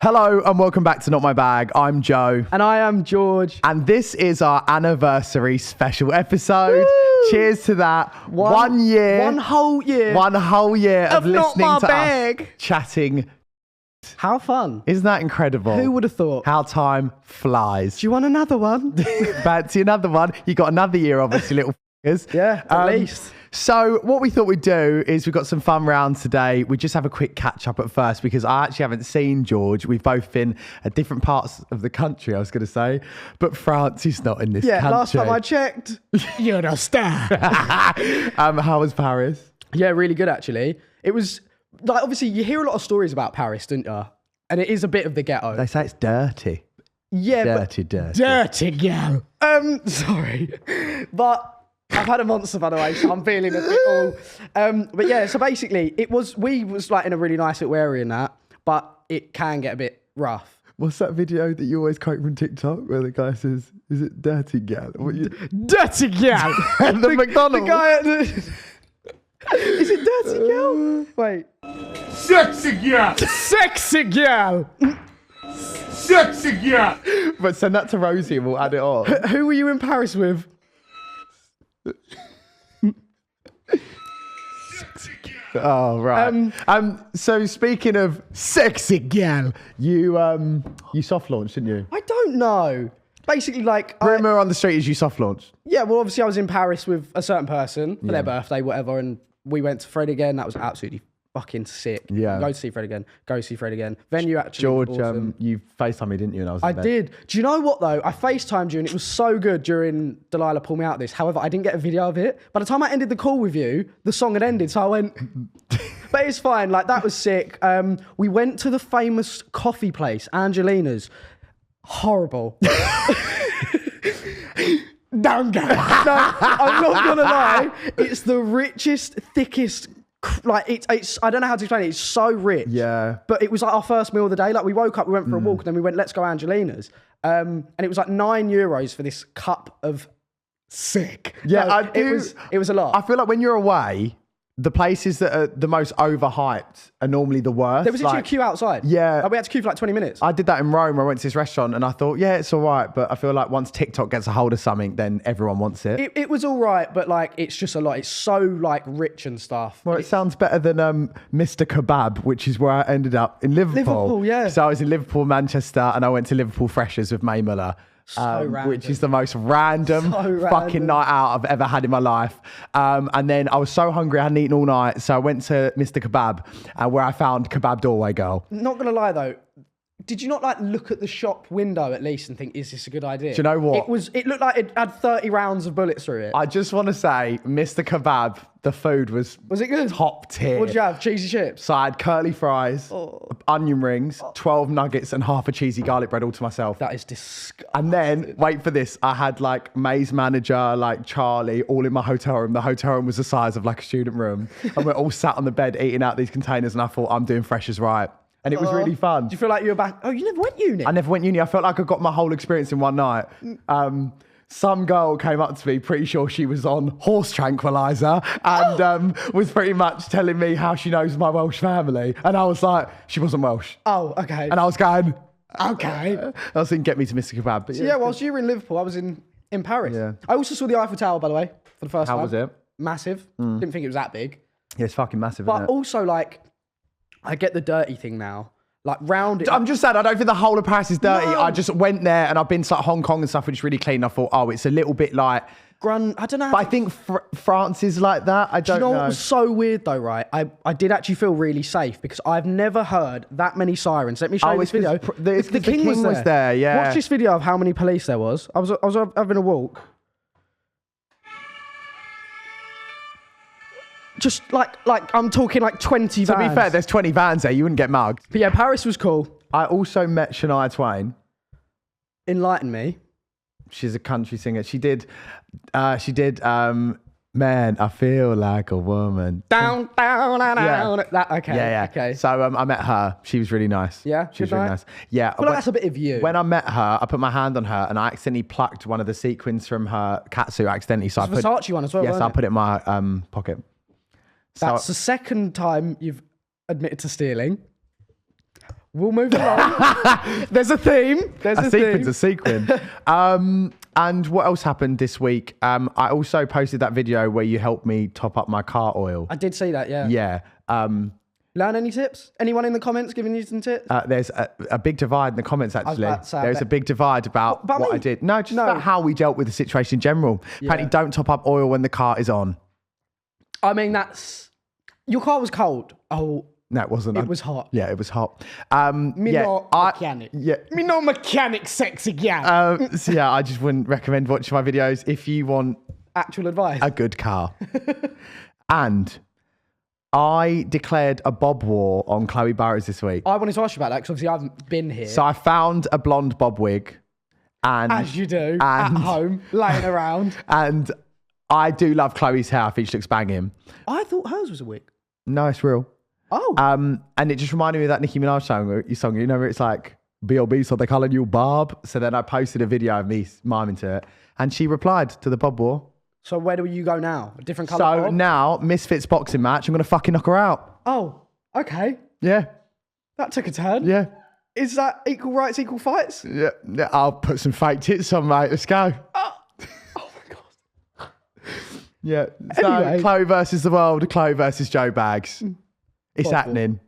Hello and welcome back to Not My Bag. I'm Joe. And I am George. And this is our anniversary special episode. Woo! Cheers to that. One year. One whole year. One whole year of Not listening My to Bag. us chatting. How fun. Isn't that incredible? Who would have thought? How time flies. Do you want another one? Fancy another one? You got another year, obviously, little f***ers. Yeah, at least. So what we thought we'd do is we've got some fun rounds today. We just have a quick catch up at first because I actually haven't seen George. We've both been at different parts of the country, I was going to say. But France is not in this country. Yeah, last time I checked, you're a star. How was Paris? Yeah, really good actually. It was, like, obviously you hear a lot of stories about Paris, don't you? And it is a bit of the ghetto. They say it's dirty. Yeah, dirty. Dirty gal. Sorry. But I've had a monster, by the way, so I'm feeling a bit all. But yeah, so basically, we was like in a really nice little area in that, but it can get a bit rough. What's that video that you always quote from TikTok where the guy says, "Is it dirty gal?" Dirty gal. the McDonald's. The guy at the... Is it dirty gal? Wait. Sexy gal. Sexy gal. Sexy gal. But send that to Rosie and we'll add it on. Who were you in Paris with? Oh right. So speaking of sexy gal, you soft launched, didn't you? I don't know. Basically, like, Rumor on the street is you soft launched. yeah. Well, obviously, I was in Paris with a certain person for their birthday, whatever, and we went to Fred again. That was absolutely fucking sick. Yeah. Go to see Fred again. Go see Fred again. Venue actually. George, awesome. you FaceTimed me, didn't you? And I was. I in bed. did. Do you know what though? I FaceTimed you and it was so good during Delilah pulled me out of this. However, I didn't get a video of it. By the time I ended the call with you, the song had ended. So I went, but it's fine. Like, that was sick. We went to the famous coffee place, Angelina's. Horrible. Don't go. No, I'm not gonna lie. It's the richest, thickest. Like, it's I don't know how to explain it. It's so rich. Yeah. But it was like our first meal of the day. Like, we woke up, we went for a walk, and then we went, let's go Angelina's. And it was like €9 for this cup of sick. Yeah, No, it was a lot. I feel like when you're away, the places that are the most overhyped are normally the worst. There was literally a queue outside. Yeah. Like, we had to queue for like 20 minutes. I did that in Rome where I went to this restaurant and I thought, yeah, it's all right. But I feel like once TikTok gets a hold of something, then everyone wants it. It was all right, but like, it's just a lot. It's so like rich and stuff. Well, it sounds better than Mr. Kebab, which is where I ended up in Liverpool. Liverpool, yeah. So I was in Liverpool, Manchester, and I went to Liverpool Freshers with May Muller. Random. Which is the most random fucking night out I've ever had in my life. And then I was so hungry, I hadn't eaten all night. So I went to Mr. Kebab, where I found Kebab Doorway Girl. Not gonna lie though, did you not like look at the shop window at least and think, is this a good idea? Do you know what? It looked like it had 30 rounds of bullets through it. I just want to say, Mr. Kebab, the food was it good? top tier. What did you have? Cheesy chips? So I had curly fries, onion rings, 12 nuggets, and half a cheesy garlic bread all to myself. That is disgusting. And then, wait for this, I had like May's manager, like Charlie, all in my hotel room. The hotel room was the size of like a student room. And we're all sat on the bed eating out these containers. And I thought, I'm doing Freshers right. And it was really fun. Do you feel like you were back? Oh, you never went uni? I never went uni. I felt like I got my whole experience in one night. Some girl came up to me, pretty sure she was on horse tranquilizer, and was pretty much telling me how she knows my Welsh family. And I was like, she wasn't Welsh. Oh, okay. And I was going, okay. I was thinking, get me to Mr. Kebab. But So yeah, whilst you were in Liverpool, I was in Paris. Yeah. I also saw the Eiffel Tower, by the way, for the first time. How was it? Massive. Didn't think it was that big. Yeah, it's fucking massive, But isn't it? also, like, I get the dirty thing now. Like, round it. I'm just saying, I don't think the whole of Paris is dirty. No. I just went there and I've been to like Hong Kong and stuff, which is really clean. I thought, oh, it's a little bit like... I don't know. But I think France is like that. I don't Do you know know. what was so weird though, right? I did actually feel really safe because I've never heard that many sirens. Let me show you this video. It's the King was there, yeah. Watch this video of how many police there was. I was having a walk. Just like I'm talking like 20 vans. To be fair, there's 20 vans there. You wouldn't get mugged. But yeah, Paris was cool. I also met Shania Twain. Enlighten me. She's a country singer. She did, Man, I Feel Like a Woman. Down. Yeah. That, okay. Yeah. Okay. So I met her. She was really nice. Yeah? She was Good really night? nice. Yeah. I feel like that's a bit of you. When I met her, I put my hand on her and I accidentally plucked one of the sequins from her catsuit accidentally. So It's a Versace one as well, Yes, wasn't I it? put it in my pocket. That's the second time you've admitted to stealing. We'll move along. There's a theme. There's a sequence, theme. a sequence. And what else happened this week? I also posted that video where you helped me top up my car oil. I did see that, yeah. Yeah. Learn any tips? Anyone in the comments giving you some tips? There's a big divide in the comments, actually. about to say, I There's bet. a big divide about What, about what me? I did. No, just about how we dealt with the situation in general. Apparently, don't top up oil when the car is on. I mean, that's... Your car was cold. Oh, No, it wasn't. it was hot. Yeah, it was hot. Me no mechanic. Yeah. Me no mechanic, sexy gal. So yeah, I just wouldn't recommend watching my videos if you want Actual advice. a good car. And I declared a bob war on Chloe Burrows this week. I wanted to ask you about that because obviously I haven't been here. So I found a blonde bob wig. And As you do, at home, laying around. And I do love Chloe's hair. I think she looks banging. I thought hers was a wig. No, it's real. Oh. And it just reminded me of that Nicki Minaj song, you know, where it's like, B.O.B. so they calling you Bob. So then I posted a video of me miming to it. And she replied to the bob war. So where do you go now? A different colour So bob? now, Misfits boxing match, I'm going to fucking knock her out. Oh, okay. Yeah. That took a turn. Yeah. Is that equal rights, equal fights? Yeah. I'll put some fake tits on, mate. Let's go. Oh my God. Yeah. So Anyway. Chloe versus the world, Chloe versus Joe Baggs. It's happening.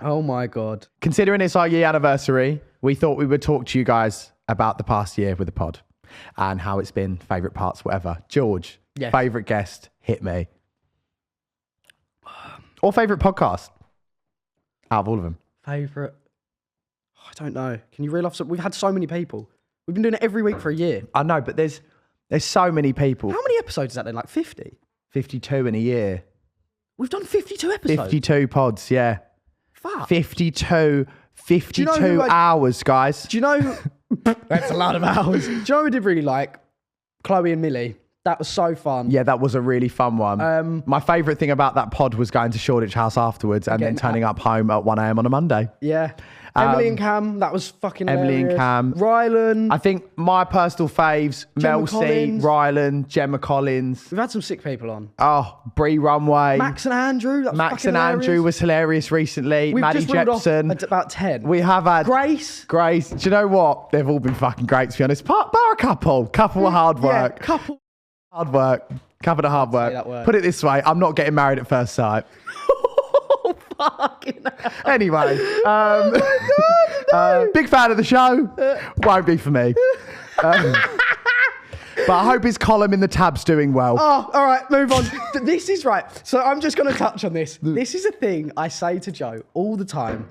Oh my God. Considering it's our year anniversary, we thought we would talk to you guys about the past year with the pod and how it's been, favourite parts, whatever. George, Yes. favourite guest, hit me. Or favourite podcast out of all of them. Favourite? I don't know. Can you reel off some? We've had so many people. We've been doing it every week for a year. I know, but there's so many people. How many episodes is that then? Like 50? 52 in a year. We've done 52 episodes. 52 pods, yeah. Fuck. 52 you know who hours, guys. Do you know? That's a lot of hours. Do you know who I did really like? Chloe and Millie. That was so fun. Yeah, that was a really fun one. My favourite thing about that pod was going to Shoreditch House afterwards and then Getting turning up home at 1 a.m. on a Monday. Yeah. Emily and Cam, that was fucking Emily and hilarious. Cam. Rylan. I think my personal faves, Gemma Mel C, Collins. Rylan, Gemma Collins. We've had some sick people on. Oh, Bree Runway. Max and Andrew. That was Max fucking and hilarious. Andrew was hilarious recently. We've Maddie just ruled off Jepson. about 10. We have had Grace. Grace. Do you know what? They've all been fucking great, to be honest. Bar a couple. Couple of hard work. Yeah, couple. Hard work. Couple of hard that word. work. Put it this way. I'm not getting married at first sight. Oh, fucking hell. Anyway, big fan of the show. Won't be for me. But I hope his column in the tab's doing well. Oh, all right, move on. This is right. So I'm just going to touch on this. This is a thing I say to Joe all the time.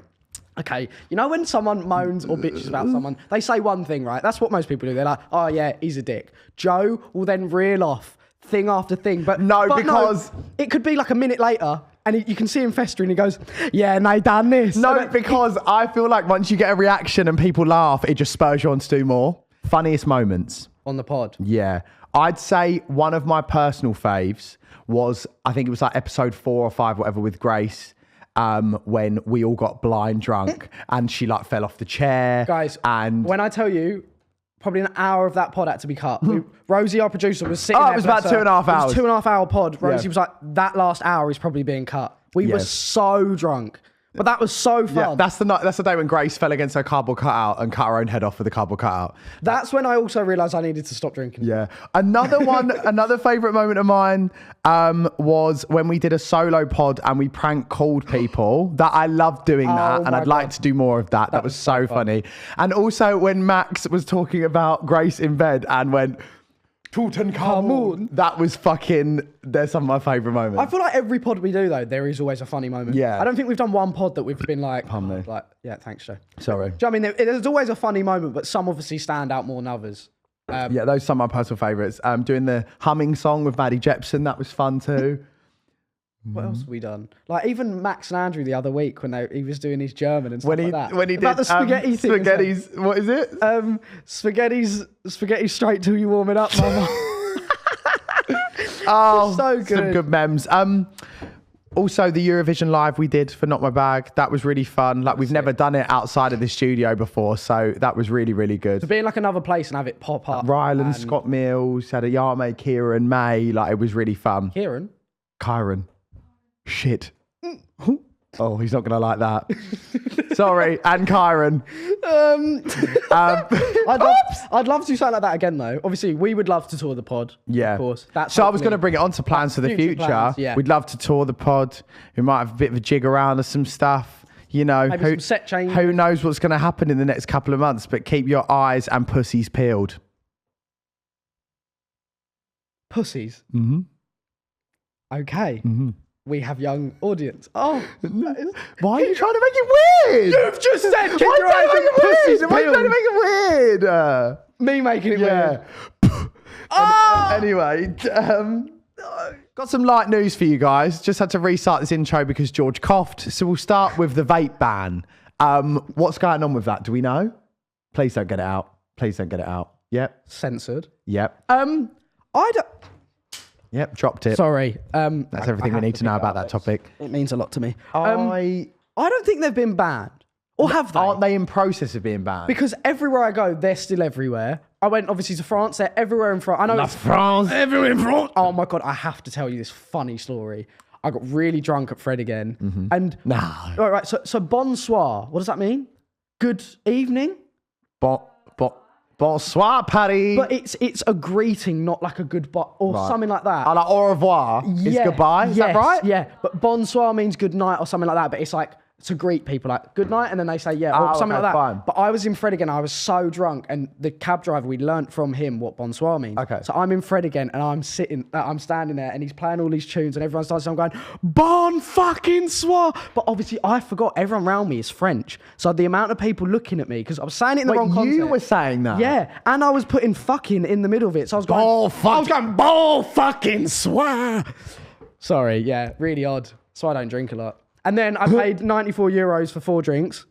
Okay, you know when someone moans or bitches about someone, they say one thing, right? That's what most people do. They're like, oh yeah, he's a dick. Joe will then reel off thing after thing. But because... it could be like a minute later and you can see him festering. He goes, yeah, and I done this. No, because I feel like once you get a reaction and people laugh, it just spurs you on to do more. Funniest moments. On the pod. Yeah. I'd say one of my personal faves was, I think it was like episode 4 or 5, whatever, with Grace. When we all got blind drunk and she like fell off the chair. Guys, and when I tell you, probably an hour of that pod had to be cut. Rosie, our producer, was sitting there. it was bless about her. 2.5 hours. It was 2.5 hour pod. Rosie Yeah. was like, that last hour is probably being cut. We were Yes. so drunk. But that was so fun. yeah, that's the day when Grace fell against her cardboard cutout and cut her own head off with a cardboard cutout. That's when I also realised I needed to stop drinking. Yeah. Another one, another favourite moment of mine was when we did a solo pod and we prank called people. That I loved doing that, and my I'd like God. to do more of that. That was so funny. And also when Max was talking about Grace in bed and went, Tutankhamun. That was fucking, they're some of my favourite moments. I feel like every pod we do, though, there is always a funny moment. Yeah. I don't think we've done one pod that we've been like, Pardon me. like, yeah, thanks, Joe. Sorry. Do you know what I mean? There's always a funny moment, but some obviously stand out more than others. Yeah, those are some of my personal favourites. Doing the humming song with Maddie Jepson, that was fun too. What else have we done? Like even Max and Andrew the other week when he was doing his German and stuff When he like that. when he About did the spaghetti thing. spaghetti's, what is it? Spaghetti straight till you warm it up, mama. Oh, so good. Some good memes. Also, the Eurovision live we did for Not My Bag, that was really fun. Like we've never done it outside of the studio before, so that was really, really good. To be in like another place and have it pop up. Rylan, and Scott Mills, had a Yame, Kieran, May, like it was really fun. Kieran. Kyron. Shit. Oh, he's not going to like that. Sorry, and Kyron. I'd love to do something like that again, though. Obviously, we would love to tour the pod. Yeah. Of course. So I was going to bring it on to plans for the future future. plans, yeah. We'd love to tour the pod. We might have a bit of a jig around of some stuff. You know, Maybe some set changes. who knows what's going to happen in the next couple of months, but keep your eyes and pussies peeled. Pussies? Mm-hmm. Okay. Mm-hmm. We have young audience. Oh. Why are you trying to make it weird? You've just said keep Why your eyes are and you pussies trying to make it weird? Why are you trying to make it weird? Me making it weird. Anyway, got some light news for you guys. Just had to restart this intro because George coughed. So we'll start with the vape ban. What's going on with that? Do we know? Please don't get it out. Please don't get it out. Yep. Censored. Yep. I don't... Yep. Dropped it. Sorry. That's everything we need to know about that topic. It means a lot to me. I don't think they've been banned. Or have they? Aren't they in process of being banned? Because everywhere I go, they're still everywhere. I went obviously to France. They're everywhere in France. I know France. everywhere in France. Oh my God, I have to tell you this funny story. I got really drunk at Fred again. Mm-hmm. And right. So bonsoir. What does that mean? Good evening? Bonsoir, Paris. But it's a greeting, not like a goodbye or something like that. Like au revoir is goodbye. Is that right? Yeah. But bonsoir means good night or something like that. But it's like to greet people like good night, and then they say or something like that. Fine. But I was in Fred again. I was so drunk, and the cab driver, we learnt from him what bonsoir means. Okay. So I'm in Fred again, and I'm standing there, and he's playing all these tunes, and everyone starts. I'm going bon fucking soir. But obviously, I forgot everyone around me is French, so the amount of people looking at me because I was saying it in the wrong context. You were saying that. Yeah, and I was putting fucking in the middle of it, so I was going. I was going bon fucking soir. Sorry, yeah, really odd. So I don't drink a lot. And then I paid €94 for 4 drinks.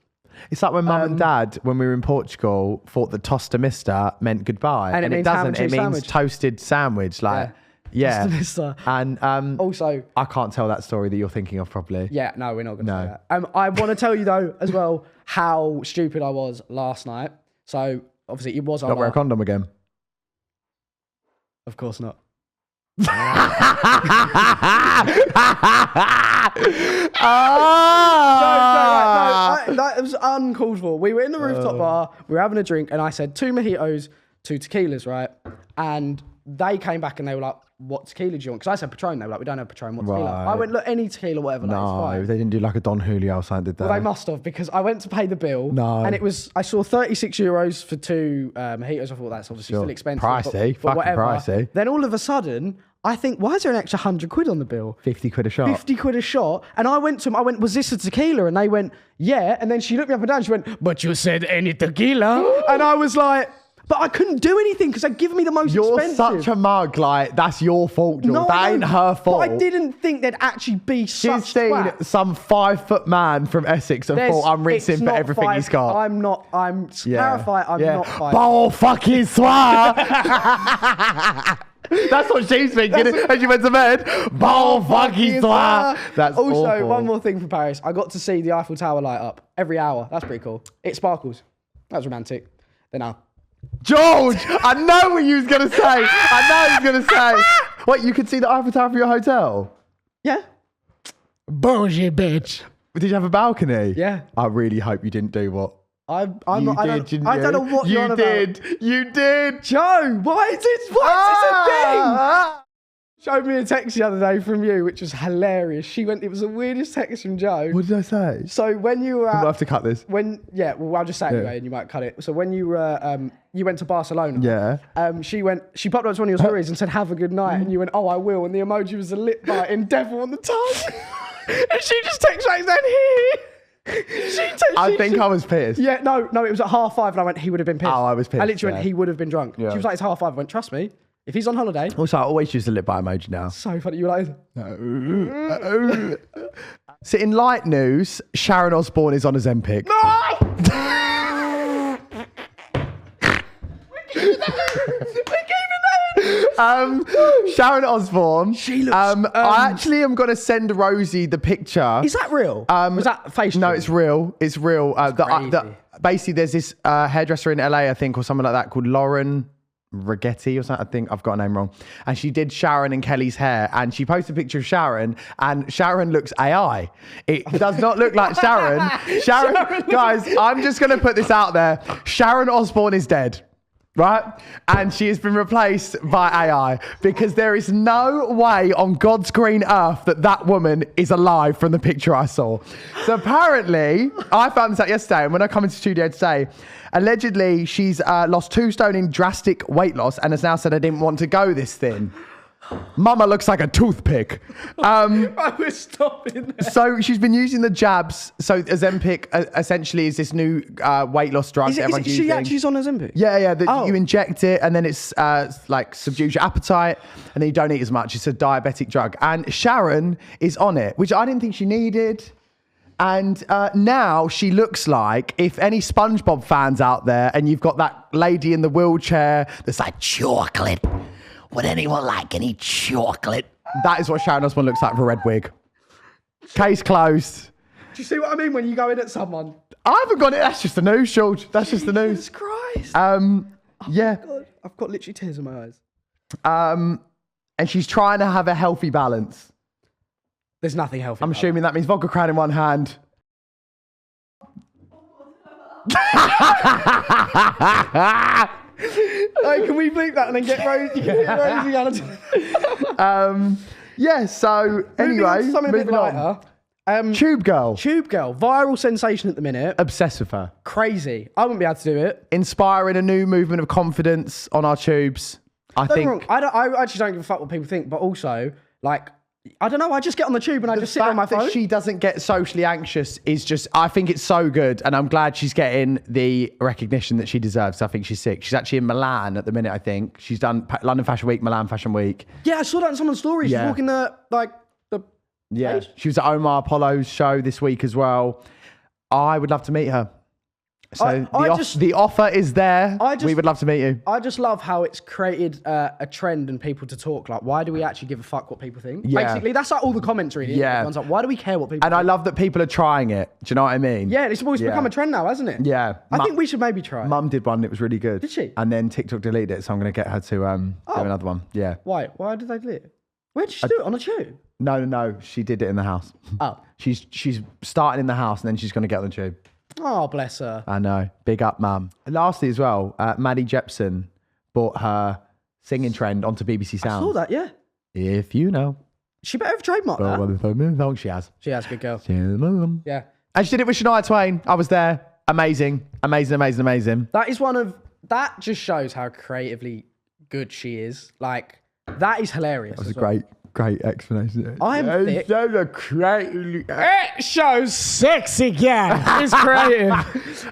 It's like when mum and dad, when we were in Portugal, thought that tosta mista meant goodbye. And it means doesn't. It means sandwich. toasted sandwich. Like, yeah. Tosta mista. And Also, I can't tell that story that you're thinking of properly. yeah, no, we're not going to say that. I want to tell you, though, as well, how stupid I was last night. So, obviously, it was on Don't wear a condom again. Of course not. That was uncalled for. We were in the rooftop bar, we were having a drink, and I said 2 mojitos, 2 tequilas, right? And they came back and they were like, what tequila do you want? Because I said Patron, they were like, we don't have Patron, what tequila? Right. I went, look, any tequila, whatever, like, it's No, fine. they didn't do like a Don Julio or something, did they? Well, they must have, because I went to pay the bill, No. and I saw €36 for 2 mojitos. I thought that's obviously still expensive. Pricey, but fucking whatever. pricey. Then all of a sudden, I think, why is there an extra £100 on the bill? 50 quid a shot. 50 quid a shot. And I went to them, was this a tequila? And they went, yeah. And then she looked me up and down. She went, but you said any tequila. And I was like, but I couldn't do anything because they'd given me the most expensive. You're such a mug. Like, that's your fault, George. No, that ain't her fault. But I didn't think they'd actually be She's such seen twats. some 5-foot man from Essex and thought, I'm rinsing for everything he's got. Clarify, I'm not 5. Ball fucking swag. That's what she's thinking as she went to bed. Ball fucking swag. That's also awful. one more thing from Paris. I got to see the Eiffel Tower light up every hour. That's pretty cool. It sparkles. That was romantic. Then now. George, I know what you was going to say. What, you could see the Eiffel Tower from your hotel? Yeah. Bullshit, bitch. Did you have a balcony? Yeah. I really hope you didn't do what I don't know what you you're on did. about. You did. Joe, why is this a thing? Showed me a text the other day from you, which was hilarious. It was the weirdest text from Joe. What did I say? So when you were We'll have to cut this. I'll just say it anyway, and you might cut it. So when you were, you went to Barcelona. Yeah. She popped up to one of your stories and said, "Have a good night," and you went, "Oh, I will." And the emoji was a lip bite in devil on the tongue. And she just texted back saying, I think I was pissed. Yeah, no, it was at 5:30, and I went, he would have been pissed. Oh, I was pissed. I literally went, he would have been drunk. Yeah. She was like, it's 5:30. I went, trust me, if he's on holiday. Also, I always use the lip bite emoji now. So funny. You were like, No. So in light news, Sharon Osbourne is on Ozempic. Sharon Osbourne. She looks, I actually am going to send Rosie the picture. is that real? Was that face? No, it's real. It's real. Crazy. Basically, there's this hairdresser in LA, I think, or something like that, called Lauren Rigetti or something. I think I've got her name wrong. And she did Sharon and Kelly's hair. And she posted a picture of Sharon, and Sharon looks AI. It does not look like Sharon. Sharon, guys, I'm just going to put this out there. Sharon Osbourne is dead. Right? And she has been replaced by AI because there is no way on God's green earth that woman is alive from the picture I saw. So apparently, I found this out yesterday, and when I come into the studio today, allegedly she's lost 2 stone in drastic weight loss and has now said I didn't want to go this thin. Mama looks like a toothpick. We're stopping there. So she's been using the jabs. So Ozempic essentially is this new weight loss drug. Is she actually on Ozempic? Yeah. You inject it and then it's like subdues your appetite and then you don't eat as much. It's a diabetic drug. And Sharon is on it, which I didn't think she needed. And now she looks like, if any SpongeBob fans out there and you've got that lady in the wheelchair that's like, chocolate. Would anyone like any chocolate? That is what Sharon Osbourne looks like with a red wig. Case closed. Do you see what I mean when you go in at someone? I haven't got it. That's just the news, George. That's just the news. Jesus Christ. Yeah. God, I've got literally tears in my eyes. And she's trying to have a healthy balance. There's nothing healthy. I'm assuming that means vodka crown in one hand. Hey, can we bleep that and then get Rosie out of Yeah, so anyway, moving on. Tube Girl. Tube Girl, viral sensation at the minute. Obsessed with her. Crazy. I wouldn't be able to do it. Inspiring a new movement of confidence on our tubes. I think. I actually don't give a fuck what people think, but also, like, I don't know, I just get on the tube and I just sit on my phone. That she doesn't get socially anxious is just, I think it's so good. And I'm glad she's getting the recognition that she deserves. I think she's sick. She's actually in Milan at the minute, I think. She's done London Fashion Week, Milan Fashion Week. Yeah, I saw that in someone's story. She's walking the page. She was at Omar Apollo's show this week as well. I would love to meet her. So the offer is there. We would love to meet you. I just love how it's created a trend and people to talk. Like, why do we actually give a fuck what people think? Yeah. Basically, that's like all the comments really. Yeah. Everyone's like, why do we care what people think? I love that people are trying it. Do you know what I mean? Yeah, it's always become a trend now, hasn't it? Yeah. I think we should maybe try. Mum did one. It was really good. Did she? And then TikTok deleted it. So I'm going to get her to do another one. Yeah. Why? Why did they delete it? Where did she do it? On a tube? No. She did it in the house. Oh. She's starting in the house and then she's going to get on the tube. Oh, bless her. I know. Big up, Mum. Lastly as well, Maddie Jepson brought her singing trend onto BBC Sounds. I saw that, yeah. If you know. She better have trademarked that. She has. She has, good girl. Yeah. And she did it with Shania Twain. I was there. Amazing. That just shows how creatively good she is. Like, that is hilarious. That was a great explanation. I am thick. It shows sex again. It's creative.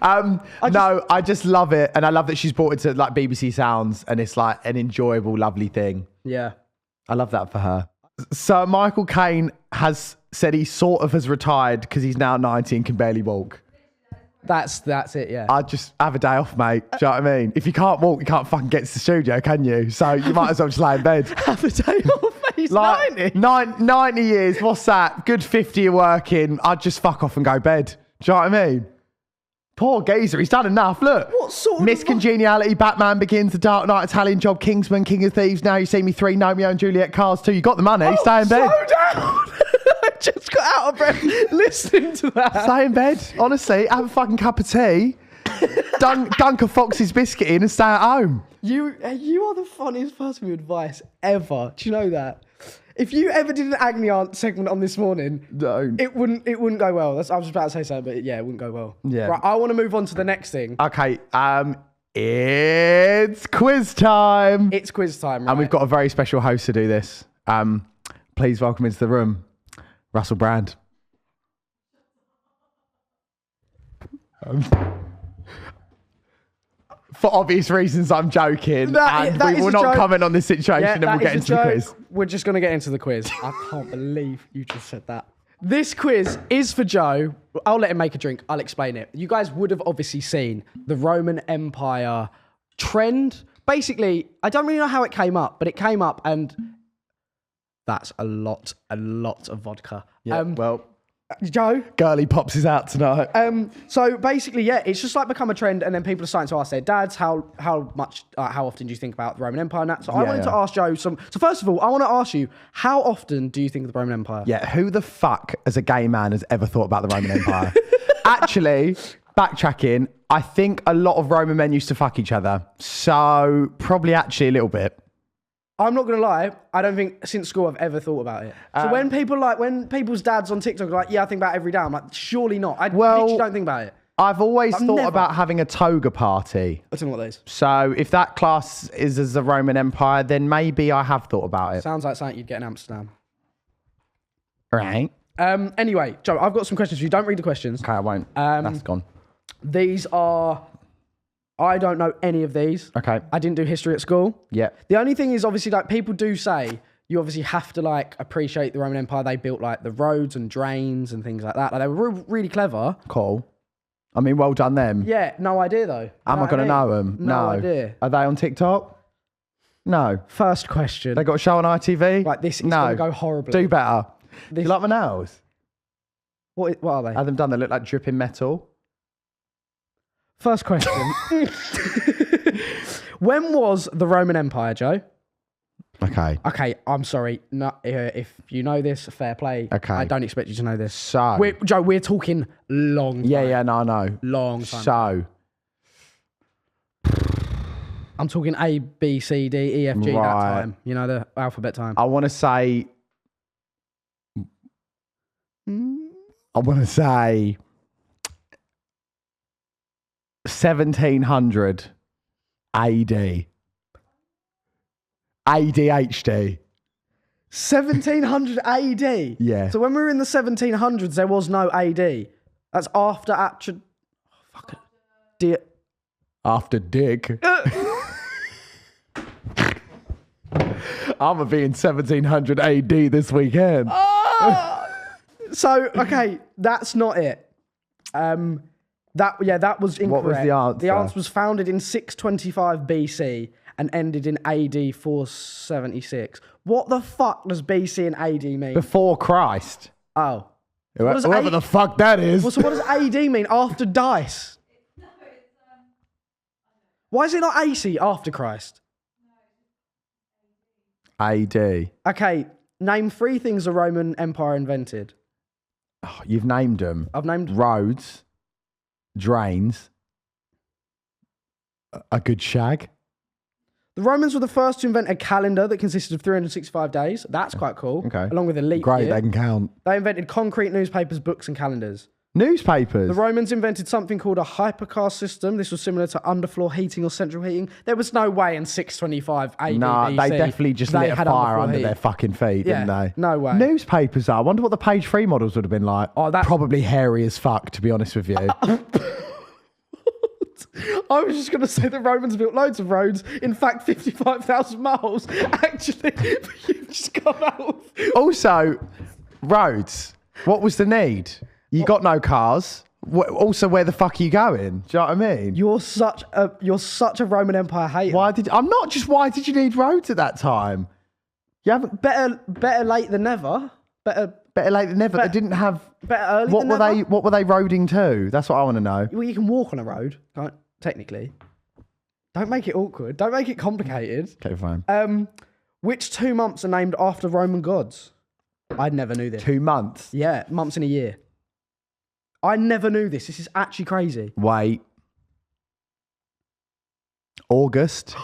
I just love it. And I love that she's brought it to like BBC Sounds and it's like an enjoyable, lovely thing. Yeah. I love that for her. So Michael Caine has said he sort of has retired because he's now 90 and can barely walk. That's it, yeah. I'd just have a day off, mate. Do you know what I mean? If you can't walk, you can't fucking get to the studio, can you? So you might as well just lay in bed. Have a day off. He's like 90. 90 years, what's that? Good 50 you're working. I'd just fuck off and go bed. Do you know what I mean? Poor geezer, he's done enough. Look. What sort of... Miss Congeniality, Batman Begins, The Dark Knight, Italian Job, Kingsman, King of Thieves, Now You See Me 3, Romeo and Juliet, Cars 2. You got the money, stay in bed. Slow down. I just got out of breath listening to that. Stay in bed, honestly. Have a fucking cup of tea. Dunk a Fox's biscuit in and stay at home. You are the funniest person with advice ever. Do you know that? If you ever did an Agony Aunt segment on This Morning, don't. It wouldn't go well. I was about to say something, but yeah, it wouldn't go well. Yeah. Right, I want to move on to the next thing. Okay, it's quiz time. It's quiz time, right? And we've got a very special host to do this. Please welcome into the room, Russell Brand. For obvious reasons, I'm joking. And we will not comment on this situation and we'll get into the quiz. We're just going to get into the quiz. I can't believe you just said that. This quiz is for Joe. I'll let him make a drink. I'll explain it. You guys would have obviously seen the Roman Empire trend. Basically, I don't really know how it came up, but it came up and that's a lot of vodka. Yeah, well, Joe? Girly pops is out tonight. So basically, yeah, it's just like become a trend, and then people are starting to ask their dads how often do you think about the Roman Empire and that. So I wanted to ask Joe some. So first of all, I want to ask you, how often do you think of the Roman Empire? Yeah, who the fuck as a gay man has ever thought about the Roman Empire? Actually, backtracking, I think a lot of Roman men used to fuck each other. So probably actually a little bit. I'm not gonna lie, I don't think since school I've ever thought about it. So when people's dads on TikTok are like, yeah, I think about it every day, I'm like, surely not. I literally don't think about it. I've always thought never. about having a toga party. I don't know what that is. So if that class is as the Roman Empire, then maybe I have thought about it. Sounds like something you'd get in Amsterdam. Right. Anyway, Joe, I've got some questions for you. Don't read the questions. Okay, I won't. That's gone. These are... I don't know any of these. Okay. I didn't do history at school. Yeah. The only thing is obviously like people do say you obviously have to like appreciate the Roman Empire. They built like the roads and drains and things like that. Like, they were really clever. Cool. I mean, well done them. Yeah, no idea though. Am I going to know them? No idea. Are they on TikTok? No. First question. They got a show on ITV? Like this is going to go horribly. Do better. Do you like my nails? What are they? Had them done. They look like dripping metal. First question. When was the Roman Empire, Joe? Okay. Okay, I'm sorry. No, if you know this, fair play. Okay. I don't expect you to know this. So. Joe, we're talking long time. Yeah, no, I know. Long time. So. I'm talking A, B, C, D, E, F, G, that time. You know, the alphabet time. I want to say 1700 AD. ADHD. 1700 AD? Yeah. So when we were in the 1700s, there was no AD. That's after After dick. I'm going to be in 1700 AD this weekend. So, okay, that's not it. That was incorrect. What was the answer? The answer was founded in 625 BC and ended in AD 476. What the fuck does BC and AD mean? Before Christ. Oh. Whoever the fuck that is. Well, so what does AD mean? After dice? Why is it not AC, after Christ? AD. Okay, name 3 things the Roman Empire invented. Oh, you've named them. I've named... Roads. Drains. A good shag. The Romans were the first to invent a calendar that consisted of 365 days. That's quite cool. Okay. Along with a leap Great, year. they can count. They invented concrete, newspapers, books, and calendars. Newspapers. The Romans invented something called a hypercar system. This was similar to underfloor heating or central heating. There was no way in 625 AD. Nah, BC, they definitely just lit a had fire underfloor under heat. their fucking feet, didn't they? No way. Newspapers, though. I wonder what the page 3 models would have been like. Oh, that's... Probably hairy as fuck, to be honest with you. I was just going to say the Romans built loads of roads. In fact, 55,000 miles. Actually, you've just gone out. Also, roads. What was the need? You got no cars. Also, where the fuck are you going? Do you know what I mean? You're such a Roman Empire hater. Why did you need roads at that time? You haven't Better late than never. Better late than never. They didn't have. Better early than never. What were they roading to? That's what I want to know. Well, you can walk on a road, can't, technically. Don't make it awkward. Don't make it complicated. Okay, fine. Which 2 months are named after Roman gods? I never knew this. 2 months. Yeah, months in a year. I never knew this. This is actually crazy. Wait. August.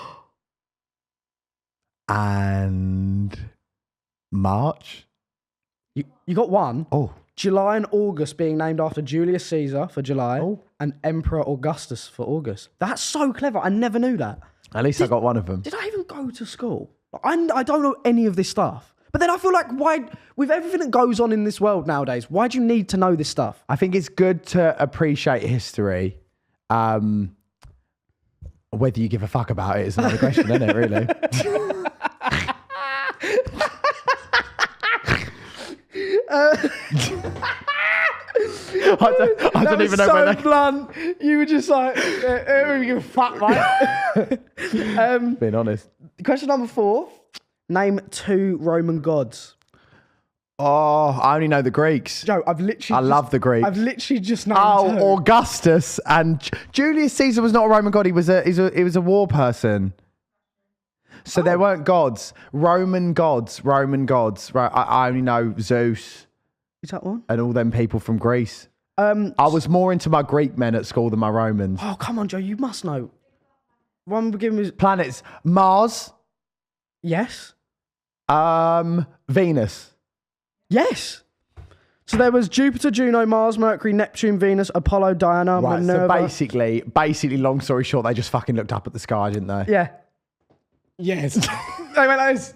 And March. You got one. Oh. July and August being named after Julius Caesar for July and Emperor Augustus for August. That's so clever. I never knew that. At least I got one of them. Did I even go to school? I don't know any of this stuff. But then I feel like with everything that goes on in this world nowadays, why do you need to know this stuff? I think it's good to appreciate history. Whether you give a fuck about it is another question, isn't it, really? I don't even know so where that... blunt. You were just like, who give a fuck, mate? Being honest. Question number 4. Name 2 Roman gods. Oh, I only know the Greeks. Joe, I love the Greeks. I've literally just named Oh, two. Augustus and Julius Caesar was not a Roman god. He was a war person. So there weren't gods. Roman gods. Right. I only know Zeus Is that one? and all them people from Greece. I was more into my Greek men at school than my Romans. Oh, come on, Joe. You must know. One beginning with Planets. Mars. yes. Venus. Yes. So there was Jupiter, Juno, Mars, Mercury, Neptune, Venus, Apollo, Diana, Right, Minerva. so basically, long story short, they just fucking looked up at the sky, didn't they? Yeah. Yes. They went like this.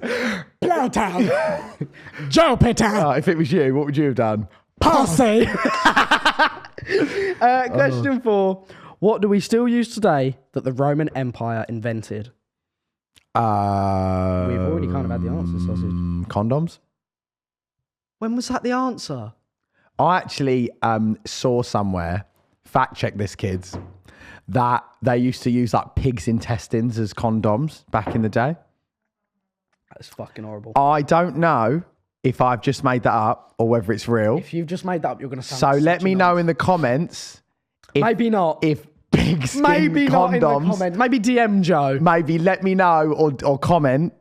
Pluto. Jupiter. If it was you, what would you have done? Pussy. Question 4. What do we still use today that the Roman Empire invented? We've already kind of had the answer, sausage. Condoms. When was that the answer? I actually saw somewhere, fact check this, kids, that they used to use like pigs' intestines as condoms back in the day. That's fucking horrible. I don't know if I've just made that up or whether it's real. If you've just made that up, you're going to sound So like let such me a know nut. in the comments. Maybe not. If pig skin Maybe not in the condoms. comments. Maybe DM Joe. Maybe let me know or comment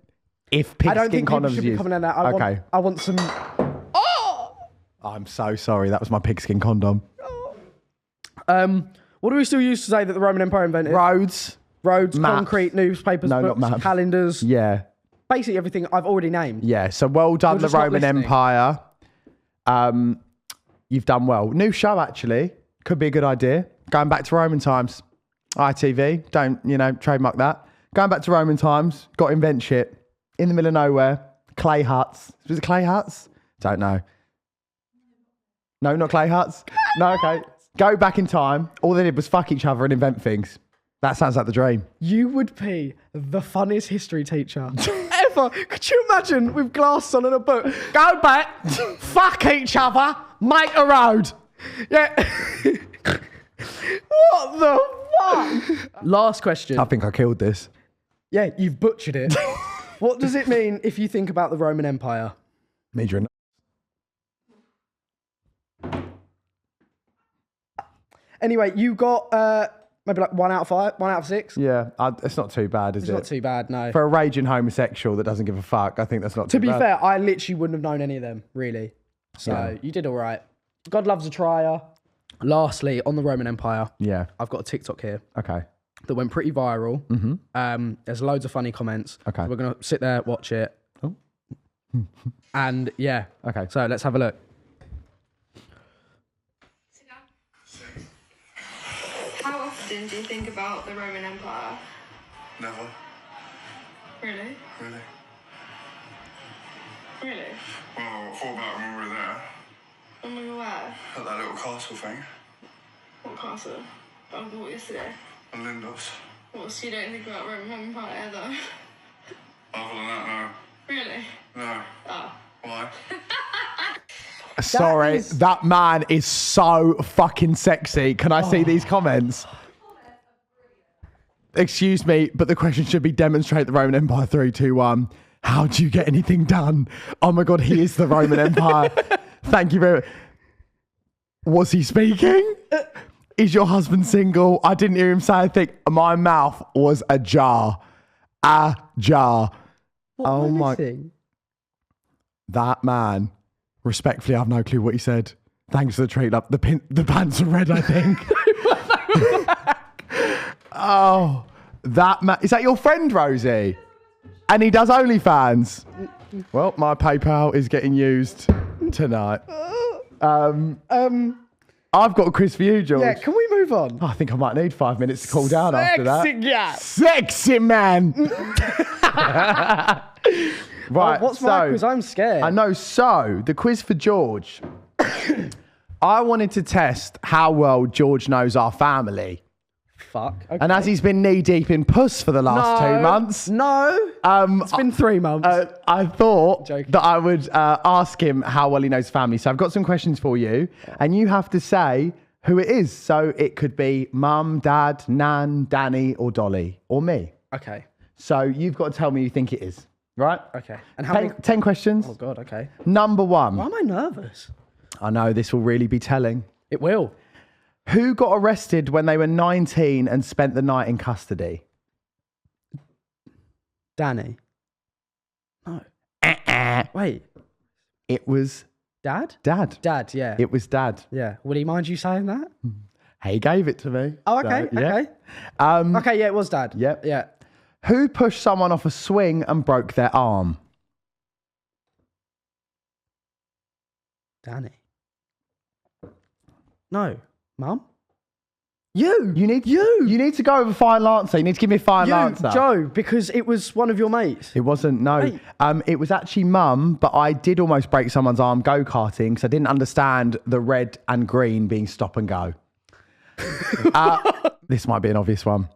if pig I don't skin think people condoms should are be used. commenting on that. I want some... I'm so sorry. That was my pigskin condom. What do we still use today that the Roman Empire invented? Roads. Roads, Maps. concrete, newspapers, No, not books, maps. calendars. Yeah. Basically everything I've already named. Yeah. So well done, You're the just not Roman listening. Empire. You've done well. New show, actually. Could be a good idea. Going back to Roman times. ITV. Don't, trademark that. Going back to Roman times. Got to invent shit. In the middle of nowhere. Clay huts. Was it clay huts? Don't know. No, not clay huts. No, okay. Go back in time. All they did was fuck each other and invent things. That sounds like the dream. You would be the funniest history teacher ever. Could you imagine with glasses on and a book? Go back, fuck each other, make a road. Yeah. What the fuck? Last question. I think I killed this. Yeah, you've butchered it. What does it mean if you think about the Roman Empire? Means you're Anyway, you got maybe like 1 out of 5, 1 out of 6. Yeah, it's not too bad, is It's it? not too bad, no. For a raging homosexual that doesn't give a fuck, I think that's not too To be bad. fair, I literally wouldn't have known any of them, really. So you did all right. God loves a trier. Lastly, on the Roman Empire, Yeah. I've got a TikTok here Okay. that went pretty viral. Mm-hmm. There's loads of funny comments. Okay. So we're going to sit there, watch it. Oh. And yeah. Okay. So let's have a look. How often do you think about the Roman Empire? Never. Really? Really? Really? Well, I thought about it when we were there. When we were where? At that little castle thing. What castle? I bought yesterday. On Lindos. What, so you don't think about Roman Empire though? Other than that, Really? no. No. Oh. Why? Sorry, that man is so fucking sexy. Can I see these comments? Excuse me, but the question should be demonstrate the Roman Empire 3, 2, 1. How do you get anything done? Oh my God, he is the Roman Empire. Thank you very much. Was he speaking? Is your husband single? I didn't hear him say a thing. My mouth was ajar. A jar. What Oh am I my- missing? That man, respectfully, I've no clue what he said. Thanks for the treat. Up the pants are red, I think. Oh, that man. Is that your friend, Rosie? And he does OnlyFans. Well, my PayPal is getting used tonight. I've got a quiz for you, George. Yeah, can we move on? I think I might need 5 minutes to cool down after that. Yeah. Sexy man. Right. What's my quiz? I'm scared. I know. So, the quiz for George. I wanted to test how well George knows our family. Fuck. Okay. And as he's been knee deep in puss for the last 2 months, No. It's been 3 months. I thought Joking. that I would ask him how well he knows family. So I've got some questions for you, and you have to say who it is. So it could be mum, dad, nan, Danny, or Dolly, or me. Okay. So you've got to tell me who you think it is. right? Okay. And how many? 10 questions. Oh, God, okay. Number 1. Why am I nervous? I know this will really be telling. It will. Who got arrested when they were 19 and spent the night in custody? Danny. No. Wait. It was Dad? Dad. Dad, yeah. It was Dad. Yeah. Would he mind you saying that? He gave it to me. Oh, okay. So, yeah. Okay. Okay, yeah, it was Dad. Yep. Yeah. Who pushed someone off a swing and broke their arm? Danny. No. Mum? You need to go with a final answer. You need to give me a final answer. Joe, because it was one of your mates. It wasn't, no. Mate. It was actually Mum, but I did almost break someone's arm go-karting because I didn't understand the red and green being stop and go. This might be an obvious one.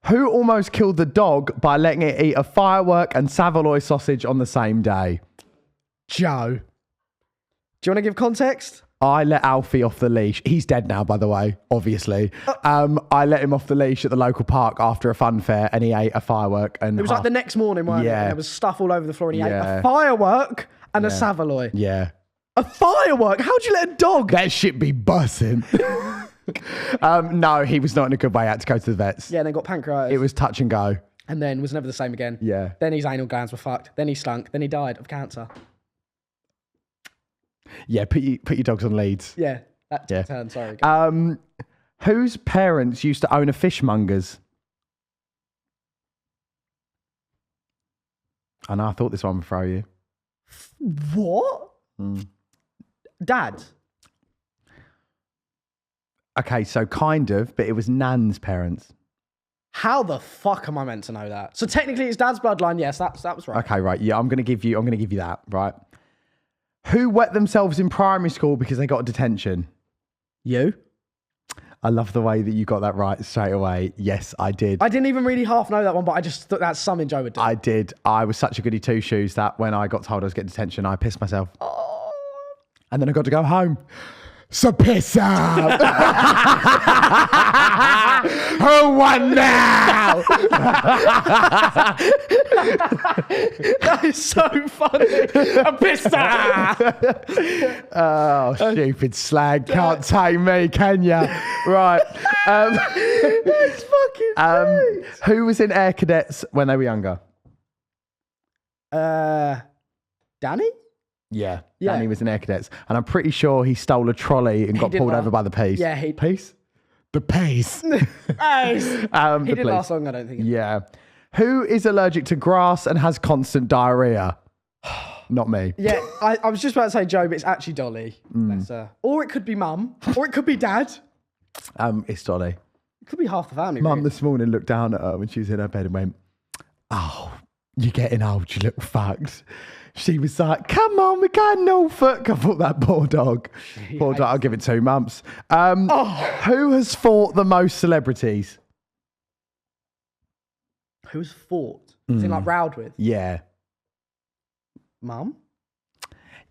Who almost killed the dog by letting it eat a firework and Savoy sausage on the same day? Joe. Do you want to give context? I let Alfie off the leash. He's dead now, by the way, obviously. I let him off the leash at the local park after a fun fair and he ate a firework. And It was like the next morning, wasn't it? Yeah. And there was stuff all over the floor and he ate Yeah. a firework and a Savoy. Yeah. A firework? How'd you let a dog? That shit be bussing. No, he was not in a good way. I had to go to the vets. Yeah, and then got pancreatitis. It was touch and go. And then was never the same again. Yeah. Then his anal glands were fucked. Then he slunk. Then he died of cancer. Yeah, put your dogs on leads. Yeah. That took Yeah. a turn, sorry. Whose parents used to own a fishmonger's? I know, I thought this one would throw you. What? Dad? Okay, so kind of, but it was Nan's parents. How the fuck am I meant to know that? So technically it's Dad's bloodline. Yes, that was right. Okay, right. Yeah, I'm gonna give you that, right? Who wet themselves in primary school because they got detention? You? I love the way that you got that right straight away. Yes, I did. I didn't even really half know that one, but I just thought that's something Joe would do. I did. I was such a goody two shoes that when I got told I was getting detention, I pissed myself. And then I got to go home. So piss up. Who won now? That is so funny. A pista. Oh, stupid slag. Can't tame me, can ya? Right. It's fucking Who was in Air Cadets when they were younger? Danny? Yeah. Yeah. Danny was in Air Cadets. And I'm pretty sure he stole a trolley and got did pulled laugh. over by the police. Yeah, he- Police? The police. He The did police. last long, I don't think. Yeah. Who is allergic to grass and has constant diarrhea? Not me. Yeah, I was just about to say Joe, but it's actually Dolly. Bless her. Or it could be Mum. Or it could be Dad. It's Dolly. It could be half the family. Mum really. this morning looked down at her when she was in her bed and went, "Oh, you're getting old, you look fucked." She was like, "Come on, we got Norfolk." I thought that poor dog. Poor dog, I'll give it 2 months. Who has fought the most celebrities? Who's fought? Is it like rowed with? Yeah. Mum?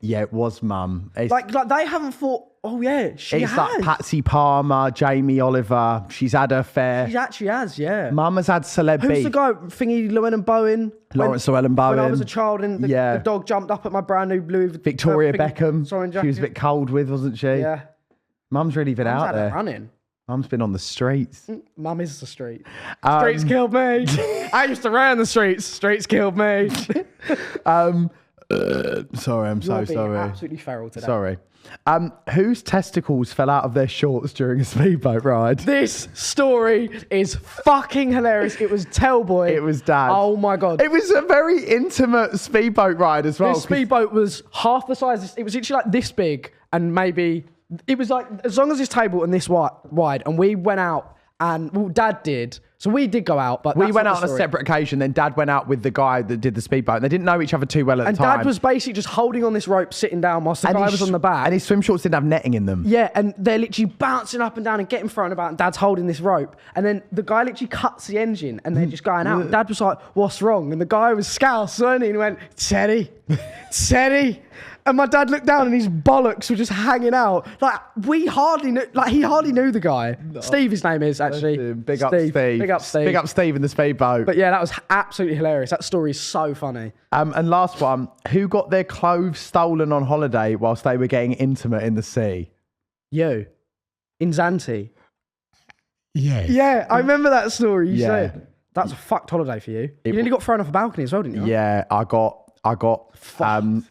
Yeah, it was Mum. It's, Like they haven't fought. Oh yeah, she it's has. like Patsy Palmer, Jamie Oliver. She's had her fair. She actually has, yeah. Mum has had celeb Who's beef. the guy? Thingy Llewellyn Bowen. Lawrence Llewellyn Bowen. When I was a child and the dog jumped up at my brand new Louis Victoria thingy- Beckham. Soren She was a jacket. bit cold with, wasn't she? Yeah. Mum's really been Mum's out had it there. running. Mum's been on the streets. Mum is the street. Streets killed me. I used to run the streets. Streets killed me. Sorry, I'm so You're being sorry. absolutely feral today. Sorry. Whose testicles fell out of their shorts during a speedboat ride? This story is fucking hilarious. It was Tellboy. It was Dad. Oh my God. It was a very intimate speedboat ride as well. This speedboat was half the size. It was literally like this big, and maybe it was like as long as this table and this wide. And we went out, and well, Dad did. So we did go out, but We that's went not out the on a story. separate occasion. Then Dad went out with the guy that did the speedboat. And they didn't know each other too well at And the time. Dad was basically just holding on this rope, sitting down, whilst the guy his was on the back. And his swim shorts didn't have netting in them. Yeah, and they're literally bouncing up and down and getting thrown about, and Dad's holding this rope. And then the guy literally cuts the engine, and they're just going out. And Dad was like, "What's wrong?" And the guy was scouse, wasn't he? And he went, "Teddy, Teddy." And my dad looked down and his bollocks were just hanging out. Like, he hardly knew the guy. Steve, his name is, actually. Big up Steve. Big up Steve. Big up Steve in the speedboat. But yeah, that was absolutely hilarious. That story is so funny. And last one, who got their clothes stolen on holiday whilst they were getting intimate in the sea? You. In Zante. Yes. Yeah, I remember that story you Yeah. said. That was a fucked holiday for you. You nearly got thrown off a balcony as well, didn't you? Yeah, I got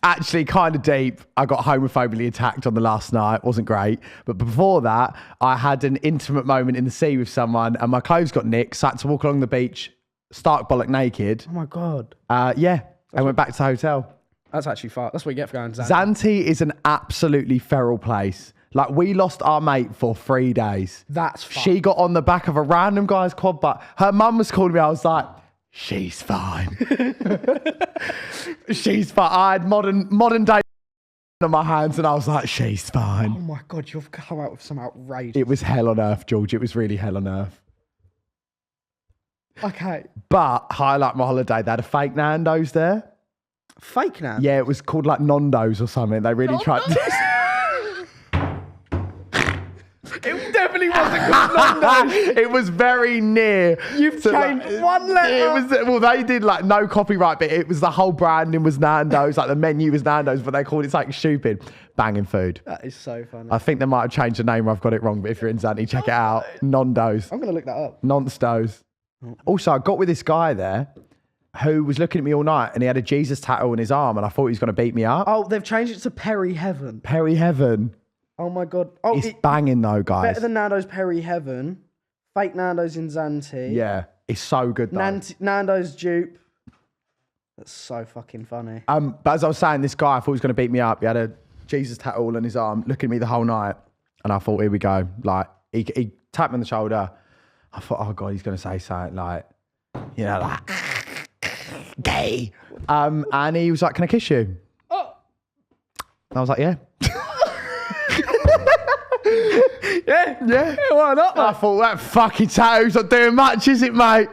actually kind of deep. I got homophobically attacked on the last night. Wasn't great. But before that, I had an intimate moment in the sea with someone and my clothes got nicked. So I had to walk along the beach, stark bollock naked. Oh my God. Yeah. I went back to the hotel. That's actually far. That's what you get for going to Zante. Zante is an absolutely feral place. Like, we lost our mate for 3 days. That's fun. She got on the back of a random guy's quad bike. Her mum was calling me. I was like, she's fine. She's fine. I had modern day on my hands and I was like, she's fine. Oh my God, you've come out with some outrageous. It was hell on earth, George. It was really hell on earth. Okay. But highlight my holiday, they had a fake Nando's there. Fake now? Yeah, it was called like Nondo's or something. They really tried. It definitely wasn't called Nando's. It was very near. You've changed one letter. It was, well, they did like no copyright, but it was the whole branding was Nando's, like the menu was Nando's, but they called it something stupid. Banging food. That is so funny. I think they might have changed the name or I've got it wrong, but if you're in Zante, check it out. Nondo's. I'm going to look that up. Nonsto's. Also, I got with this guy there who was looking at me all night and he had a Jesus tattoo on his arm and I thought he was going to beat me up. Oh, they've changed it to Perry Heaven. Perry Heaven. Oh my God. Oh, It's banging though, guys. better than Nando's Perry Heaven. Fake Nando's in Zante. Yeah, it's so good though. Nando's dupe. That's so fucking funny. But as I was saying, this guy, I thought he was going to beat me up. He had a Jesus tattoo on his arm, looking at me the whole night. And I thought, here we go. Like, he tapped me on the shoulder. I thought, oh God, he's going to say something like, you know, like, gay. And he was like, can I kiss you? Oh. And I was like, yeah. Yeah, why not? I thought, that fucking tattoo's not doing much, is it, mate?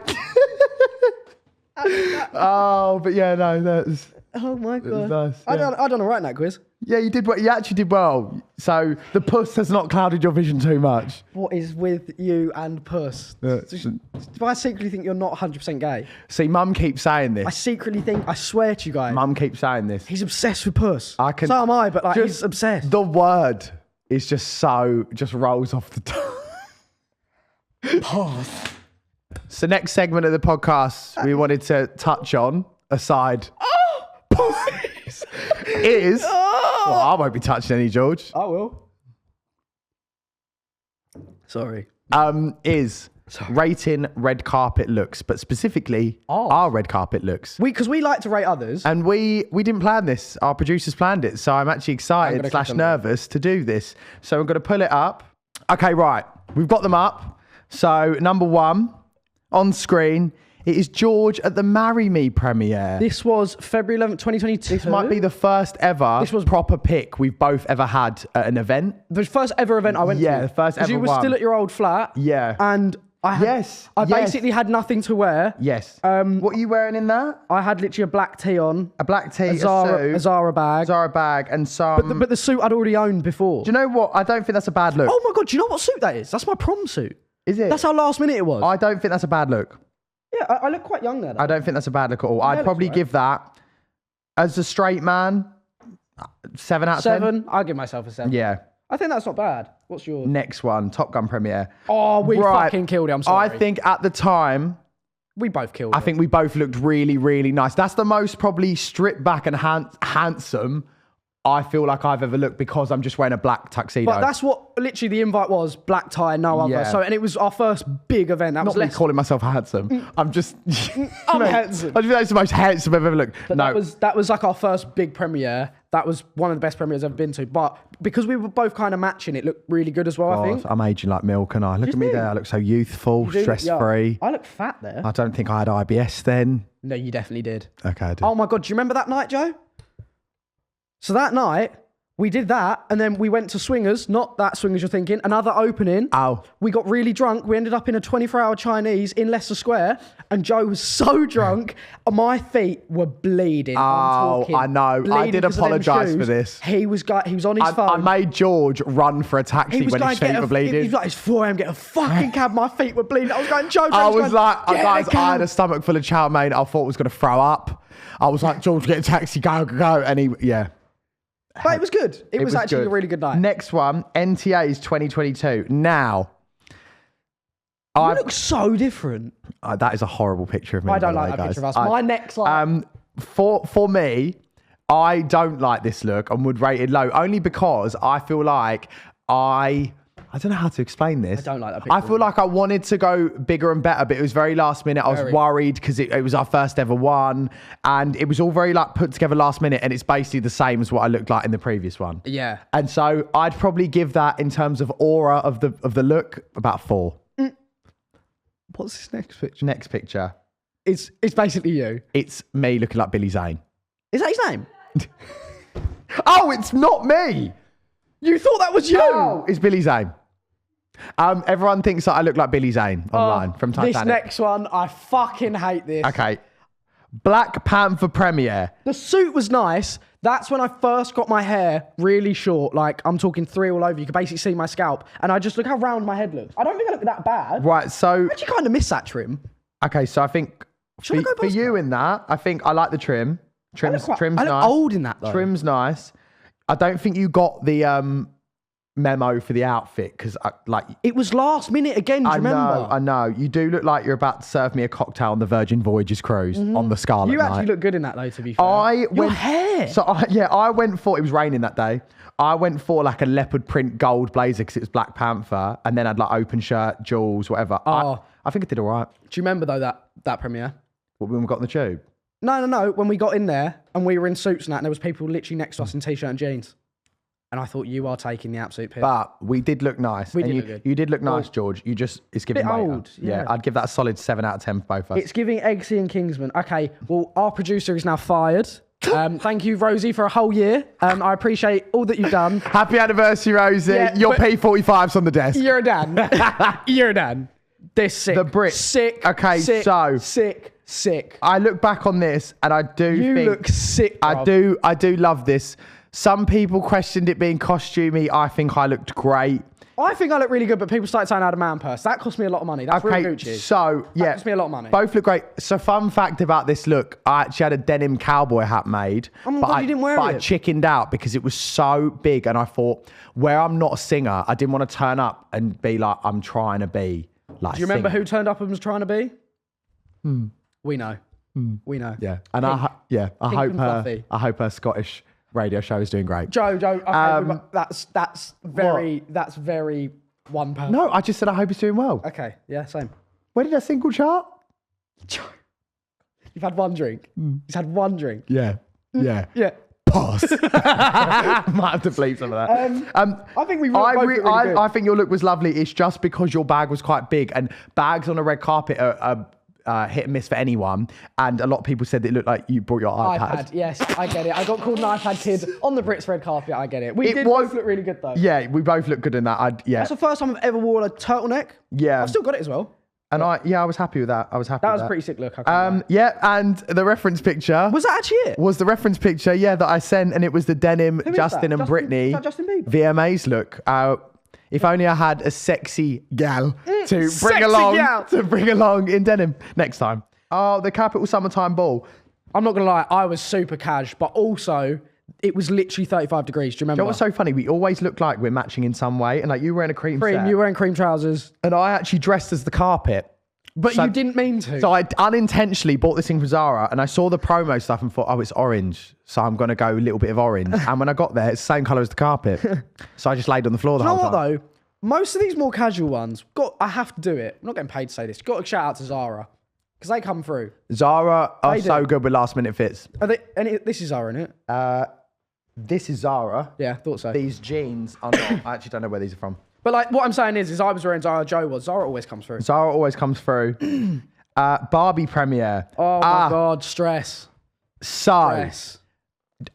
Oh, but yeah, no, that's... Oh my God. Nice, I yeah. done all right in that quiz. Yeah, you did well. You actually did well. So the puss has not clouded your vision too much. What is with you and puss? Yeah. Do I secretly think you're not 100% gay? See, Mum keeps saying this. I secretly think, I swear to you guys, Mum keeps saying this. he's obsessed with puss. I can- So am I, but like, Just he's obsessed. The word is just rolls off the tongue. Puss. So next segment of the podcast we wanted to touch on, aside, is... Well, I won't be touching any, George. I will. Sorry. Is rating red carpet looks, but specifically our red carpet looks. Because we like to rate others. And we didn't plan this. Our producers planned it. So I'm actually excited / nervous to do this. So I'm going to pull it up. Okay, right. We've got them up. So number 1 on screen, it is George at the Marry Me premiere. This was February 11th, 2022. This might be the first ever proper pick we've both ever had at an event. The first ever event I went to. Yeah, the first ever you were one. still at your old flat. Yeah. And I had, I basically had nothing to wear. Yes. What are you wearing in that? I had literally a black tee on. A black tee, a Zara bag. Zara bag and some... But the suit I'd already owned before. Do you know what? I don't think that's a bad look. Oh my God, do you know what suit that is? That's my prom suit. Is it? That's how last minute it was. I don't think that's a bad look. Yeah, I look quite young there. Though. I don't think that's a bad look at all. I'd probably give that, as a straight man, 7 out of 10. 7. I'll give myself a 7. Yeah. I think that's not bad. What's yours? Next one, Top Gun premiere. Oh, we fucking killed it. I'm sorry. I think at the time, we both killed it. I think we both looked really, really nice. That's the most probably stripped back and handsome I feel like I've ever looked because I'm just wearing a black tuxedo. But that's what literally the invite was, black tie, no other. Yeah. So, and it was our first big event. That Not was me calling myself handsome. I'm just... I'm handsome. I just think that's the most handsome I've ever looked. But no. that was like our first big premiere. That was one of the best premieres I've ever been to. But because we were both kind of matching, it looked really good as well, I think. I'm aging like milk, and I look at me there. I look so youthful, stress-free. I look fat there. I don't think I had IBS then. No, you definitely did. Okay, I did. Oh my God, do you remember that night, Joe? So that night, We did that, and then we went to Swingers, not that Swingers you're thinking, another opening. Oh. We got really drunk. We ended up in a 24-hour Chinese in Leicester Square, and Joe was so drunk, my feet were bleeding. Oh, I know. I did apologise for this. He was on his phone. I made George run for a taxi when his feet were bleeding. He was like, it's 4 a.m, get a fucking cab, my feet were bleeding. I was going, Joe, I was like, "Get guys, a cab." I had a stomach full of chow mein. I thought I was going to throw up. I was like, George, get a taxi, go. And he, yeah. But it was good. It was actually a really good night. Next one, NTA's 2022. Now, You look so different. that is a horrible picture of me. I don't by the like way, that picture guys. of us. My neck's like... For me, I don't like this look and would rate it low only because I feel like I don't know how to explain this. I don't like that picture. I feel like I wanted to go bigger and better, but it was very last minute. I was worried because it was our first ever one, and it was all very like put together last minute, and it's basically the same as what I looked like in the previous one. Yeah. And so I'd probably give that in terms of aura of the look about 4. What's this next picture? Next picture. It's basically you. It's me looking like Billy Zane. Is that his name? Oh, it's not me. You thought that was you? No, it's Billy Zane. Everyone thinks that I look like Billy Zane online from Titanic. This next one, I fucking hate this. Okay. Black Panther premiere. The suit was nice. That's when I first got my hair really short. Like, I'm talking 3 all over. You could basically see my scalp. And I just look how round my head looks. I don't think I look that bad. Right, so... I actually kind of miss that trim. Okay, so I think... Should I go For past you in that, I think I like the trim. Trim's I nice. look old in that, though. Trim's nice. I don't think you got the memo for the outfit because It was last minute again, do you remember? I know. You do look like you're about to serve me a cocktail on the Virgin Voyages cruise on the Scarlet You Night. actually look good in that, though, to be fair. Your hair! So, I went for... It was raining that day. I went for like a leopard print gold blazer because it was Black Panther. And then I'd like open shirt, jewels, whatever. Oh. I think I did all right. Do you remember, though, that premiere? When we got in the tube? No. When we got in there and we were in suits and that, and there was people literally next to us in t-shirt and jeans. And I thought, you are taking the absolute piss. But we did look nice. We did you, look good. You did look nice, George. You just... It's giving Bit weight up. old, yeah. I'd give that a solid 7 out of 10 for both of us. It's giving Eggsy and Kingsman. Okay, well, our producer is now fired. Thank you, Rosie, for a whole year. I appreciate all that you've done. Happy anniversary, Rosie. Yeah, Your but- P45's on the desk. You're a Dan. You're a Dan. They're sick. The Brits. Sick. Okay, sick, so- Sick. I look back on this and I do You think... look sick, I bruv. do love this. Some people questioned it being costumey. I think I looked great. I think I look really good, but people started saying I had a man purse. That cost me a lot of money. That's real Gucci. So, yeah. That cost me a lot of money. Both look great. So, fun fact about this look, I actually had a denim cowboy hat made. Oh my God, you didn't wear but it. I chickened out because it was so big. And I thought, where I'm not a singer, I didn't want to turn up and be like, I'm trying to be like Do you remember who turned up and was trying to be? We know. We know. Yeah. And I Pink hope and fluffy. I hope her Scottish radio show is doing great. Joe, okay, that's very one person. No, I just said I hope he's doing well. Okay, yeah, same. Where did that single chart? You've had one drink. He's had one drink. Yeah. Yeah. Yeah. Pause. Might have to bleep some of that. I think we both look really good. I think your look was lovely. It's just because your bag was quite big, and bags on a red carpet are hit and miss for anyone. And a lot of people said it looked like you brought your iPad. Yes, I get it. I got called an iPad kid on the Brits red carpet. I get it. We It did was- both look really good though. Yeah, we both look good in that. That's the first time I've ever worn a turtleneck. Yeah. I've still got it as well. And I was happy with that. I was happy That with was a pretty sick look. I can't lie. Yeah, and the reference picture Was that actually it? was the reference picture, that I sent, and it was the denim Who is Justin that? and Britney Is that Justin Bieber? VMAs look. If only I had a sexy gal to sexy bring along in denim next time. Oh, the Capital Summertime Ball. I'm not gonna lie, I was super cash, but also it was literally 35 degrees. Do you remember? You know what's so funny? We always look like we're matching in some way, and like you were wearing a cream set, You were wearing cream trousers, and I actually dressed as the carpet. but So- you didn't mean to. So I unintentionally bought this thing from Zara, and I saw the promo stuff and thought, oh, it's orange, so I'm going to go a little bit of orange. And when I got there, it's the same colour as the carpet. So I just laid on the floor the You know whole what time. though? Most of these more casual ones, I have to do it. I'm not getting paid to say this. Got to shout out to Zara because they come through. Zara are They so do. good with last minute fits. Are they? This is Zara, isn't it? This is Zara. Yeah, thought so. These jeans are not. I actually don't know where these are from. But like, what I'm saying is I was wearing Zara. Joe was. Zara always comes through. Zara always comes through. Barbie premiere. Oh my God, stress. So Stress.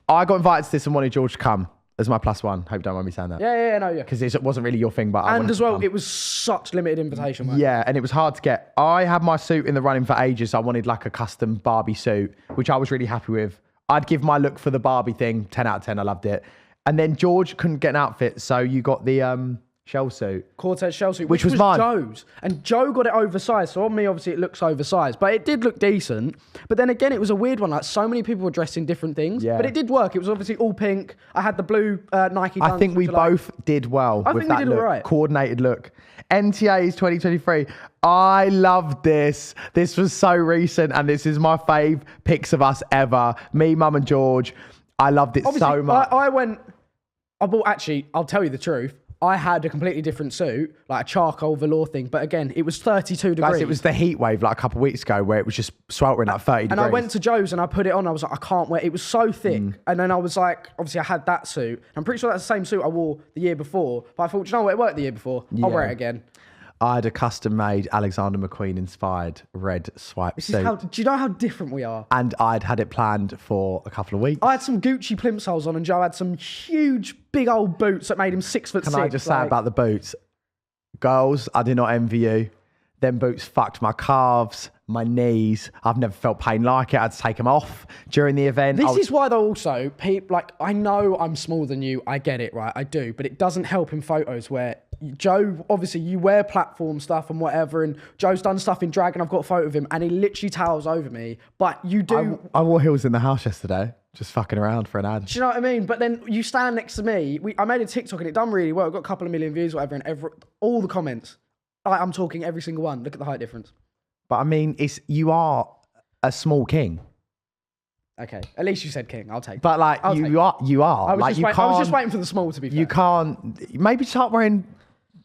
I got invited to this and wanted George to come. as my +1. Hope you don't mind me saying that. Yeah, no, yeah. Because it wasn't really your thing, but I And wanted as to well, come. it was such limited invitation, man. Yeah, and it was hard to get. I had my suit in the running for ages. So I wanted like a custom Barbie suit, which I was really happy with. I'd give my look for the Barbie thing 10 out of 10. I loved it. And then George couldn't get an outfit, so you got the shell suit. Cortez shell suit, Which which was mine. Joe's. And Joe got it oversized. So on me, obviously, it looks oversized. But it did look decent. But then again, it was a weird one. Like, so many people were dressed in different things. Yeah. But it did work. It was obviously all pink. I had the blue Nike Dunks, I think we which are like- both did well I with think we that did look. all right. Coordinated look. NTA's 2023. I loved this. This was so recent, and this is my fave pics of us ever. Me, Mum, and George. I loved it Obviously, so much. I'll tell you the truth. I had a completely different suit, like a charcoal velour thing. But again, it was 32 degrees. Guys, it was the heat wave like a couple of weeks ago where it was just sweltering like 30 degrees. And I went to Joe's and I put it on. I was like, I can't wear it. It was so thick. And then I was like, obviously, I had that suit. I'm pretty sure that's the same suit I wore the year before. But I thought, you know what? It worked the year before. I'll wear it again. I had a custom-made Alexander McQueen inspired red swipe suit. Do you know how different we are? And I'd had it planned for a couple of weeks. I had some Gucci plimsolls on and Joe had some huge, big old boots that made him 6'6". Can I just say about the boots? Girls, I do not envy you. Them boots fucked my calves, my knees. I've never felt pain like it. I had to take them off during the event. This is why, though, also, I know I'm smaller than you. I get it, right? I do. But it doesn't help in photos where Joe, obviously, you wear platform stuff and whatever, and Joe's done stuff in drag, and I've got a photo of him, and he literally towers over me. But you do... I wore heels in the house yesterday, just fucking around for an ad. Do you know what I mean? But then you stand next to me. I made a TikTok, and it done really well. It got a couple of million views, whatever, and all the comments. I'm talking every single one. Look at the height difference. But I mean, you are a small king. Okay, at least you said king. I'll take. But like you are. I was, like, I was just waiting for the small to be fair. You can't. Maybe start wearing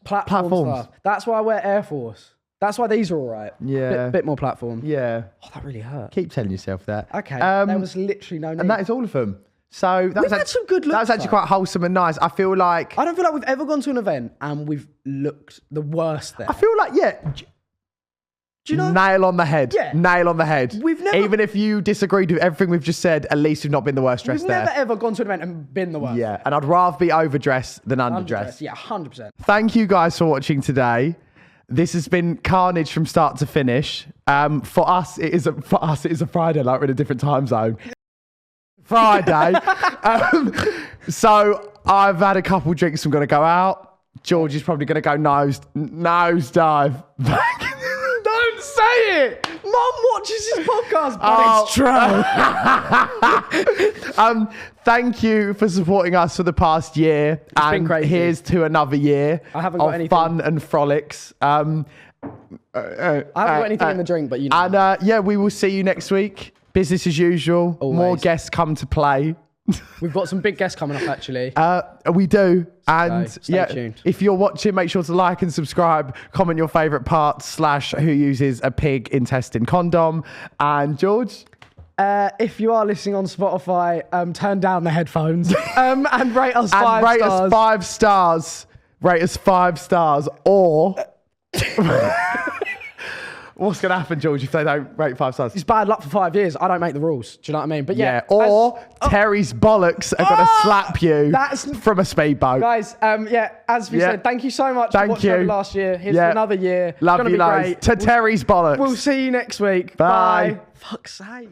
platforms. Stuff. That's why I wear Air Force. That's why these are all right. Yeah. Bit more platform. Yeah. Oh, that really hurt. Keep telling yourself that. Okay. There was literally no need. And that is all of them. So We've had some good looks, That was actually though. quite wholesome and nice. I feel like. I don't feel like we've ever gone to an event and we've looked the worst there. I feel like Do you know? Nail on the head. Yeah. Nail on the head. We've never- Even if you disagreed with everything we've just said, at least you've not been the worst dressed We've there. never ever gone to an event and been the worst. Yeah, and I'd rather be overdressed than underdressed. Yeah, 100%. Thank you guys for watching today. This has been carnage from start to finish. For us, it is a Friday, like we're in a different time zone. Friday. So I've had a couple drinks. I'm going to go out. George is probably going to go nose dive. Don't say it. Mum watches this podcast, but it's true. Thank you for supporting us for the past year. It's been crazy. Here's to another year I haven't got of anything. fun and frolics. I haven't got anything in the drink, but you know. And yeah, we will see you next week. Business as usual. Always. More guests come to play. We've got some big guests coming up, actually. We do. And stay yeah, tuned. if you're watching, make sure to like and subscribe, comment your favourite parts / who uses a pig intestine condom. And George? If you are listening on Spotify, turn down the headphones and rate us five and rate stars. us 5 stars. Rate us 5 stars. Or what's going to happen, George, if they don't rate 5 stars? It's bad luck for 5 years. I don't make the rules. Do you know what I mean? But yeah. Or Terry's bollocks are going to slap you that's- from a speedboat. Guys, as we said, thank you so much for Thank watching you. over last year. Here's to another year. Love it's you gonna be loads. great. To Terry's bollocks. We'll see you next week. Bye. Fuck's sake.